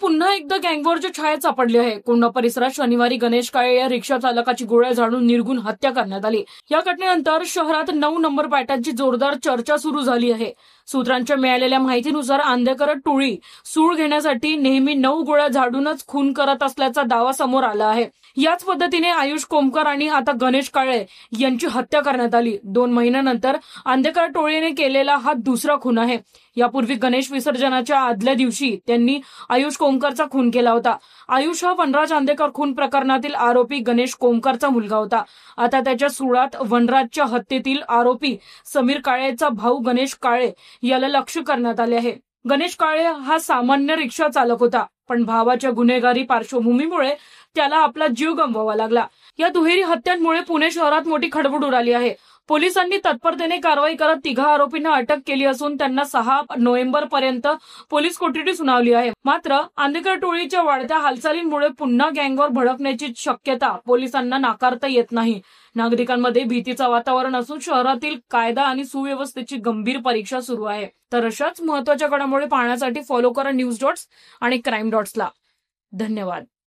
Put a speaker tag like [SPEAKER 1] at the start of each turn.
[SPEAKER 1] पुन्हा एकदा गँगवॉरच्या छायेत सापडली आहे. कोंढा परिसरात शनिवारी गणेश काळे या रिक्षा चालकाची गोळ्या झाडून निर्घृण हत्या करण्यात आली. या घटनेनंतर शहरात 9 नंबर पॅटांची जोरदार चर्चा सुरू झाली आहे. सूत्रांच्या मिळालेल्या माहितीनुसार आंधेकर टोळी सूड घेण्यासाठी नेहमी 9 गोळ्या झाडूनच खून करत असल्याचा दावा समोर आला आहे. याच पद्धतीने आयुष कोमकर आणि आता गणेश काळे यांची हत्या करण्यात आली. 2 महिन्यानंतर आंधेकर टोळीने केलेला हा दुसरा खून आहे. यापूर्वी गणेश विसर्जनाच्या आदल्या दिवशी त्यांनी आयुष कोमकरचा खून केला होता. आयुष हा वनराज आंधेकर खून प्रकरणातील आरोपी गणेश कोमकरचा मुलगा होता. आता त्याच्या सुळात वनराजच्या हत्येतील आरोपी समीर काळेचा भाऊ गणेश काळे याला लक्ष्य करण्यात आले आहे. गणेश काळे हा सामान्य रिक्षा चालक होता, पण भावाच्या गुन्हेगारी पार्श्वभूमीमुळे त्याला आपला जीव गमवावा लागला. या दुहेरी हत्यांमुळे पुणे शहरात मोठी खळबळ उडाली आहे. पोलिसांनी तत्परतेने कारवाई करत 3 आरोपींना अटक केली असून त्यांना 6 नोव्हेंबरपर्यंत पोलीस कोठडी सुनावली आहे. मात्र आंधेकर टोळीच्या वाढत्या हालचालींमुळे पुन्हा गँगवॉर भडकण्याची शक्यता पोलिसांना नाकारता येत नाही. नागरिकांमध्ये भीतीचं वातावरण असून शहरातील कायदा आणि सुव्यवस्थेची गंभीर परीक्षा सुरू आहे. तर अशाच महत्त्वाच्या घडामोडी पाहण्यासाठी फॉलो करा न्यूज डॉट्स आणि क्राईम डॉट्सला. धन्यवाद.